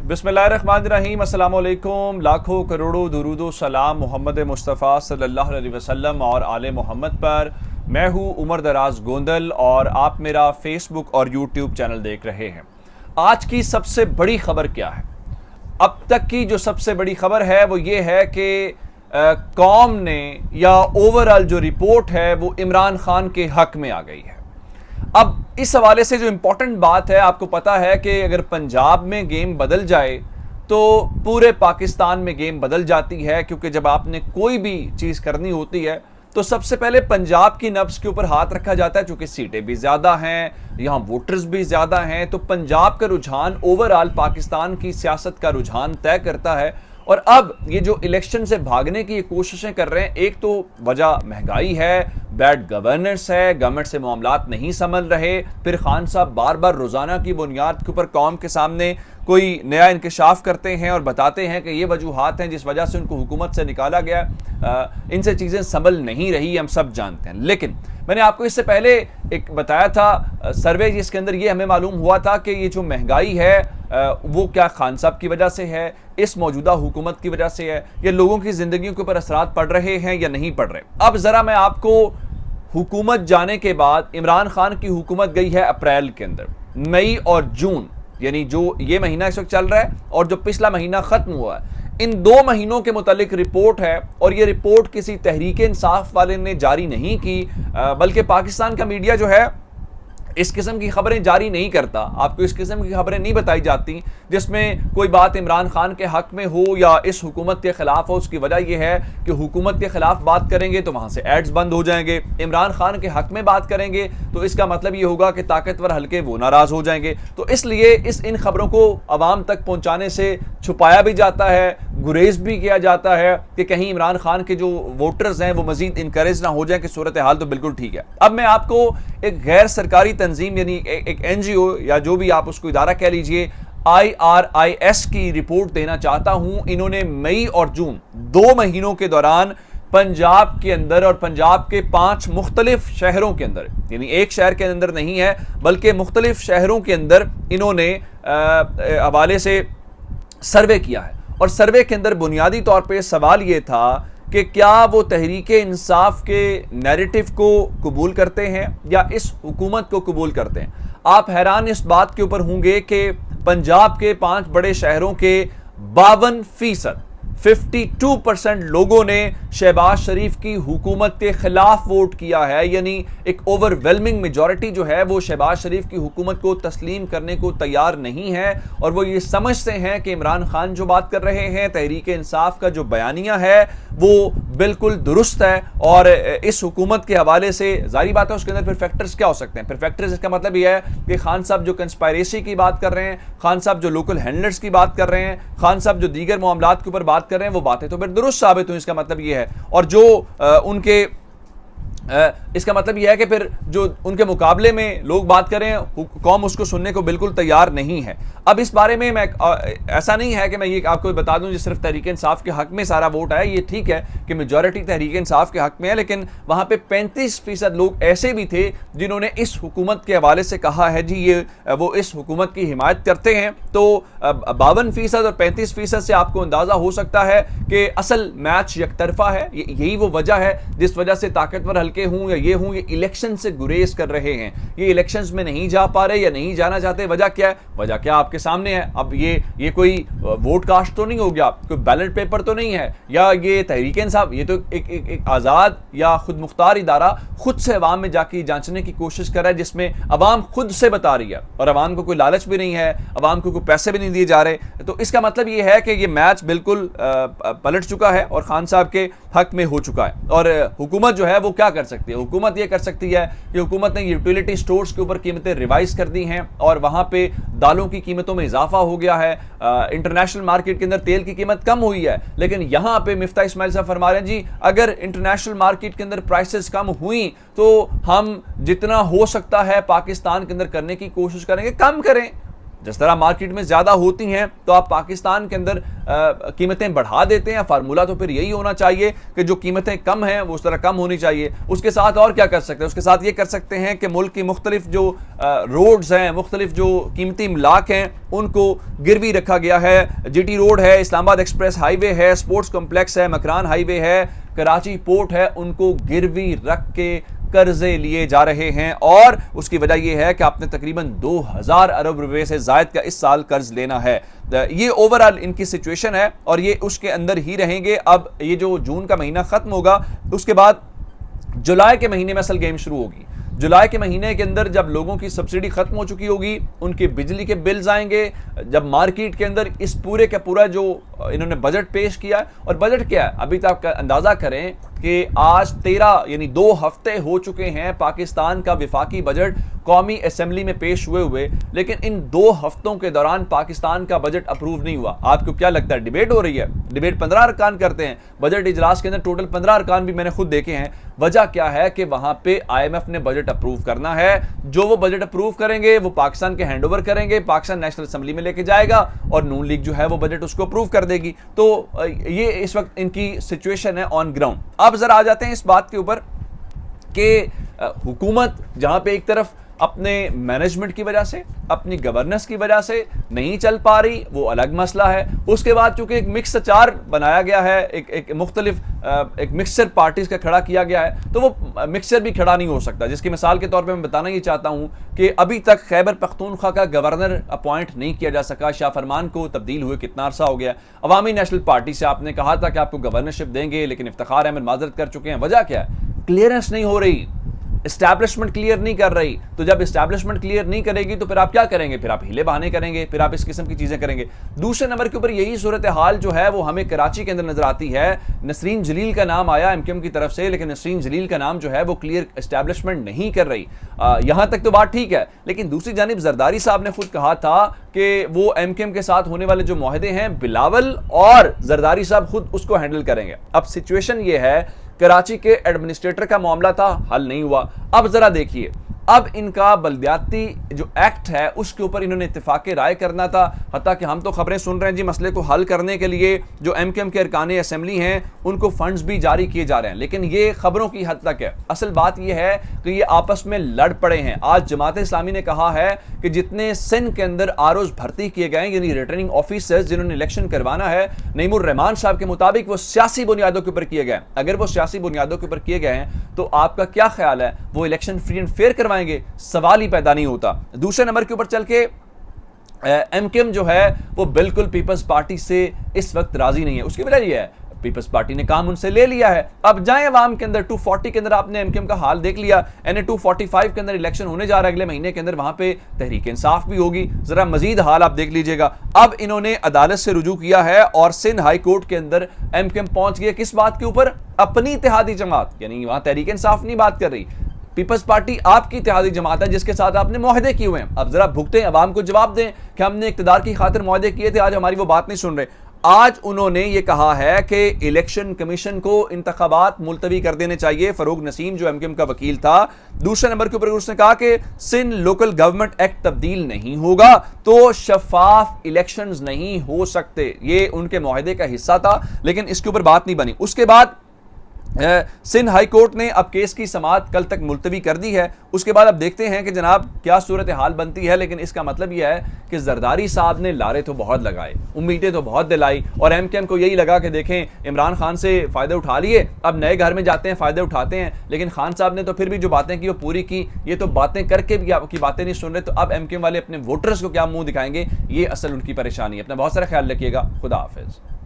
बिस्मिल्लाहिर्रहमानिर्रहीम, अस्सलाम वालेकुम। लाखों करोड़ों दुरूदो सलाम मोहम्मद मुस्तफ़ा सल्लल्लाहु अलैहि वसल्लम और आले मोहम्मद पर। मैं हूँ उमर दराज गोंदल और आप मेरा फेसबुक और यूट्यूब चैनल देख रहे हैं। आज की सबसे बड़ी खबर क्या है? अब तक की जो सबसे बड़ी खबर है वो ये है कि कौम ने या ओवरऑल जो रिपोर्ट है वो इमरान खान के हक में आ गई है। अब इस हवाले से जो इंपॉर्टेंट बात है, आपको पता है कि अगर पंजाब में गेम बदल जाए तो पूरे पाकिस्तान में गेम बदल जाती है, क्योंकि जब आपने कोई भी चीज़ करनी होती है तो सबसे पहले पंजाब की नब्ज़ के ऊपर हाथ रखा जाता है, चूंकि सीटें भी ज़्यादा हैं, यहाँ वोटर्स भी ज़्यादा हैं, तो पंजाब का रुझान ओवरऑल पाकिस्तान की सियासत का रुझान तय करता है। और अब ये जो इलेक्शन से भागने की ये कोशिशें कर रहे हैं, एक तो वजह महंगाई है, बैड गवर्नेंस है, गवर्नमेंट से मामलात नहीं संभल रहे, फिर खान साहब बार बार रोज़ाना की बुनियाद के ऊपर कौम के सामने कोई नया इंकशाफ करते हैं और बताते हैं कि ये वजूहात हैं जिस वजह से उनको हुकूमत से निकाला गया। इनसे चीज़ें संभल नहीं रही, हम सब जानते हैं। लेकिन मैंने आपको इससे पहले एक बताया था सर्वे, जिसके अंदर ये हमें मालूम हुआ था कि ये जो महंगाई है वो क्या खान साहब की वजह से है, इस मौजूदा हुकूमत की वजह से है, या लोगों की ज़िंदगी के ऊपर असरात पड़ रहे हैं या नहीं पड़ रहे। अब ज़रा मैं आपको हुकूमत जाने के बाद, इमरान खान की हुकूमत गई है अप्रैल के अंदर, मई और जून, यानी जो ये महीना इस वक्त चल रहा है और जो पिछला महीना ख़त्म हुआ है, इन 2 महीनों के मुतालिक रिपोर्ट है। और ये रिपोर्ट किसी तहरीक इंसाफ वाले ने जारी नहीं की, बल्कि पाकिस्तान का मीडिया जो है इस किस्म की खबरें जारी नहीं करता, आपको इस किस्म की खबरें नहीं बताई जाती जिसमें कोई बात इमरान खान के हक में हो या इस हुकूमत के खिलाफ हो। उसकी वजह यह है कि हुकूमत के खिलाफ बात करेंगे तो वहां से एड्स बंद हो जाएंगे, इमरान खान के हक में बात करेंगे तो इसका मतलब ये होगा कि ताकतवर हल्के वो नाराज हो जाएंगे। तो इसलिए इन खबरों को आवाम तक पहुंचाने से छुपाया भी जाता है, गुरेज भी किया जाता है कि कहीं इमरान खान के जो वोटर्स हैं वो मजीद इनकरेज ना हो जाए कि सूरत हाल तो बिल्कुल ठीक है। अब मैं आपको एक गैर सरकारी तंजीम, यानी एक NGO या जो भी आप उसको इदारा कह लीजिए, IRIS की रिपोर्ट देना चाहता हूं। इन्होंने मई और जून 2 महीनों के दौरान पंजाब के अंदर और पंजाब के 5 मुख्तलिफ शहरों के अंदर, यानी एक शहर के अंदर नहीं है बल्कि मुख्तलिफ शहरों के अंदर इन्होंने हवाले से सर्वे किया है। और सर्वे के अंदर बुनियादी तौर पे सवाल ये था कि क्या वो तहरीक इंसाफ के नैरेटिव को कबूल करते हैं या इस हुकूमत को कबूल करते हैं। आप हैरान इस बात के ऊपर होंगे कि पंजाब के 5 बड़े शहरों के 52% 52% लोगों ने शहबाज शरीफ की हुकूमत के खिलाफ वोट किया है, यानी एक ओवरवेलमिंग मेजॉरिटी जो है वो शहबाज शरीफ की हुकूमत को तस्लीम करने को तैयार नहीं है। और वो ये समझते हैं कि इमरान खान जो बात कर रहे हैं, तहरीक इंसाफ का जो बयानिया है वो बिल्कुल दुरुस्त है। और इस हुकूमत के हवाले से जाहिर बात है उसके अंदर फिर फैक्टर्स क्या हो सकते हैं। फिर फैक्टर्स, इसका मतलब यह है कि खान साहब जो कंस्पायरेसी की बात कर रहे हैं, खान साहब जो लोकल हैंडलर्स की बात कर रहे हैं, खान साहब जो दीगर मामलात के ऊपर बात कर रहे हैं, वो बातें तो फिर दुरुस्त साबित हुई। इसका मतलब यह है, और जो उनके इसका मतलब यह है कि फिर जो उनके मुकाबले में लोग बात करें, कौम उसको सुनने को बिल्कुल तैयार नहीं है। अब इस बारे में मैं ऐसा नहीं है कि मैं ये आपको बता दूं जो सिर्फ तहरीक इंसाफ के हक में सारा वोट आया। ये ठीक है कि मेजॉरिटी तहरीक इंसाफ के हक में है, लेकिन वहां पे 35% लोग ऐसे भी थे जिन्होंने इस हुकूमत के हवाले से कहा है जी ये वो इस हुकूमत की हिमायत करते हैं। तो 52% और 35% से आपको अंदाजा हो सकता है कि असल मैच यकतरफा है। यही वो वजह है जिस वजह से ताकतवर हल्के हूं या ये हूं, ये इलेक्शन से गुरेज कर रहे हैं, ये इलेक्शंस में नहीं जा पा रहे या नहीं जाना चाहते। वजह क्या है? वजह क्या आपके सामने है। अब ये कोई वोट कास्ट तो नहीं हो गया, कोई बैलेट पेपर तो नहीं है, या ये तहरीक इंसाफ, ये तो एक आज़ाद या खुद मुख्तार इदारा खुद से अवाम में जाके जांचने की कोशिश कर रहा है, जिसमें अवाम खुद से बता रही है और अवाम को कोई लालच भी नहीं है, अवाम को कोई पैसे भी नहीं दिए जा रहे। तो इसका मतलब ये है कि ये मैच बिल्कुल पलट चुका है और खान साहब के हक में हो चुका है। और हुकूमत जो है वो क्या कर सकती है? हुकूमत ये कर सकती है कि हुकूमत ने यूटिलिटी स्टोर्स के ऊपर कीमतें रिवाइज कर दी हैं और वहां पे दालों की कीमतों में इजाफा हो गया है। इंटरनेशनल मार्केट के अंदर तेल की कीमत कम हुई है, लेकिन यहां पे मिफ्ता इस्माइल साहब फरमा रहे हैं जी अगर इंटरनेशनल मार्केट के अंदर प्राइसेस कम हुई तो हम जितना हो सकता है पाकिस्तान के अंदर करने की कोशिश करेंगे, कम करें। जिस तरह मार्केट में ज्यादा होती हैं तो आप पाकिस्तान के अंदर कीमतें बढ़ा देते हैं। फार्मूला तो फिर यही होना चाहिए कि जो कीमतें कम हैं वो उस तरह कम होनी चाहिए। उसके साथ और क्या कर सकते हैं? उसके साथ ये कर सकते हैं कि मुल्क की मुख्तलिफ जो रोड्स हैं, मुख्तलिफ जो कीमती इमलाक हैं, उनको गिरवी रखा गया है। जीटी रोड है, इस्लामाबाद एक्सप्रेस हाईवे है, स्पोर्ट्स कॉम्प्लेक्स है, मकरान हाईवे है, कराची पोर्ट है, उनको गिरवी रख के कर्जे लिए जा रहे हैं। और उसकी वजह यह है कि आपने तकरीबन 2000 अरब रुपए से जायद का इस साल कर्ज लेना है। ये ओवरऑल इनकी सिचुएशन है और ये उसके अंदर ही रहेंगे। अब ये जो जून का महीना खत्म होगा, उसके बाद जुलाई के महीने में असल गेम शुरू होगी। जुलाई के महीने के अंदर जब लोगों की सब्सिडी खत्म हो चुकी होगी, उनके बिजली के बिल्स आएंगे, जब मार्केट के अंदर इस पूरे का पूरा जो इन्होंने बजट पेश किया है, और बजट क्या है अभी तक अंदाजा करें कि आज 13 यानी 2 हफ्ते हो चुके हैं पाकिस्तान का विफाकी बजट कौमी असेंबली में पेश हुए, लेकिन इन 2 हफ्तों के दौरान पाकिस्तान का बजट अप्रूव नहीं हुआ। आपको क्या लगता है? डिबेट हो रही है, डिबेट 15 अरकान करते हैं बजट इजलास के अंदर, टोटल 15 अरकान भी मैंने खुद देखे हैं। वजह क्या है कि वहां पे IMF ने बजट अप्रूव करना है। जो वो बजट अप्रूव करेंगे वो पाकिस्तान के हैंडओवर करेंगे, पाकिस्तान नेशनल असेंबली में लेके जाएगा और नून लीग जो है वो बजट उसको अप्रूव कर देगी। तो ये इस वक्त इनकी सिचुएशन है ऑन ग्राउंड। अब जरा आ जाते हैं इस बात के ऊपर कि हुकूमत जहां पे एक तरफ अपने मैनेजमेंट की वजह से, अपनी गवर्नेंस की वजह से नहीं चल पा रही, वो अलग मसला है। उसके बाद चूंकि एक मिक्स अचार बनाया गया है, एक मुख्तलिफ एक मिक्सचर पार्टीज का खड़ा किया गया है, तो वो मिक्सचर भी खड़ा नहीं हो सकता। जिसकी मिसाल के तौर पे मैं बताना ये चाहता हूं कि अभी तक खैबर पख्तूनख्वा का गवर्नर अपॉइंट नहीं किया जा सका। शाह फरमान को तब्दील हुए कितना अरसा हो गया। अवामी नेशनल पार्टी से आपने कहा था कि आपको गवर्नरशिप देंगे, लेकिन इफ्तिखार अहमद माजरत कर चुके हैं। वजह क्या है? क्लियरेंस नहीं हो रही, एस्टैब्लिशमेंट क्लियर नहीं कर रही। तो जब एस्टैब्लिशमेंट क्लियर नहीं करेगी तो फिर आप क्या करेंगे? फिर आप हीले बहाने करेंगे, फिर आप इस किस्म की चीजें करेंगे। दूसरे नंबर के ऊपर यही सूरत हाल जो है वो हमें कराची के अंदर नजर आती है। नसरीन जलील का नाम आया MKM की तरफ से, लेकिन नसरीन जलील का नाम जो है वो क्लियर एस्टैब्लिशमेंट नहीं कर रही। यहां तक तो बात ठीक है, लेकिन दूसरी जानिब जरदारी साहब ने खुद कहा था कि वो MKM के साथ होने वाले जो मुआहदे हैं, बिलावल और जरदारी साहब खुद उसको हैंडल करेंगे। अब सिचुएशन ये है, कराची के एडमिनिस्ट्रेटर का मामला था, हल नहीं हुआ। अब जरा देखिए, अब इनका बल्दियाती जो एक्ट है उसके ऊपर इन्होंने इत्तेफाक राय करना था। हत्ता कि हम तो खबरें सुन रहे हैं जी, मसले को हल करने के लिए जो MKM के अरकान असेंबली हैं उनको फंड्स भी जारी किए जा रहे हैं, लेकिन ये खबरों की हद तक है। असल बात यह है कि ये आपस में लड़ पड़े हैं। आज जमात इस्लामी ने कहा है कि जितने सिंध के अंदर ROs भर्ती किए गए, यानी रिटर्निंग ऑफिसर्स जिन्होंने इलेक्शन करवाना है, नईमुर रहमान साहब के मुताबिक वो सियासी बुनियादों के ऊपर किए गए। अगर वो सियासी बुनियादों के ऊपर किए गए हैं तो आपका क्या ख्याल है, वो इलेक्शन फ्री एंड फेयर करवाएंगे? सवाल ही पैदा नहीं होता। दूसरे नंबर के ऊपर चल के MKM जो है वो बिल्कुल पीपल्स पार्टी से इस वक्त राजी नहीं है। उसकी वजह यह है, पीपल्स पार्टी ने काम उनसे ले लिया है। अब जाएं अवाम के अंदर, 240 के अंदर आपने MKM का हाल देख लिया, यानी 245 के अंदर इलेक्शन होने जा रहा है अगले महीने के अंदर, वहां पे तहरीक इंसाफ भी होगी। जरा मजीद हाल आप देख लीजिएगा। अब इन्होंने अदालत से रुजू किया है और सिंध हाई कोर्ट के अंदर MKM पहुंच गया। किस बात के ऊपर? अपनी इत्तेहादी जमात, यानी वहां तहरीक इंसाफ नहीं बात कर रही, पीपल्स पार्टी आपकी इत्तेहादी जमात है जिसके साथ आपने मुआहदे किए हुए हैं। अब जरा भुगतें, अवाम को जवाब दें कि हमने इक्तदार की खातिर मुआहदे किए थे, आज हमारी वो बात नहीं सुन रहे। आज उन्होंने ये कहा है कि इलेक्शन कमीशन को इंतखाबात मुलतवी कर देने चाहिए। फरूक नसीम जो MKM का वकील था, दूसरे नंबर के ऊपर उसने कहा कि सिंध लोकल गवर्नमेंट एक्ट तब्दील नहीं होगा तो शफाफ इलेक्शंस नहीं हो सकते। ये उनके मुआहदे का हिस्सा था, लेकिन इसके ऊपर बात नहीं बनी। उसके बाद सिंध हाई कोर्ट ने अब केस की समाअत कल तक मुलतवी कर दी है। उसके बाद अब देखते हैं कि जनाब क्या सूरत हाल बनती है। लेकिन इसका मतलब यह है कि जरदारी साहब ने लारे तो बहुत लगाए, उम्मीदें तो बहुत दिलाई, और MKM को यही लगा कि देखें इमरान खान से फ़ायदे उठा लिए, अब नए घर में जाते हैं फ़ायदे उठाते हैं। लेकिन खान साहब ने तो फिर भी जो बातें की वो पूरी की, ये तो बातें करके भी आपकी बातें नहीं सुन रहे। तो अब MKM वाले अपने वोटर्स को क्या मुंह दिखाएंगे, ये असल उनकी परेशानी है। अपना बहुत सारा ख्याल रखिएगा। खुदा हाफिज़।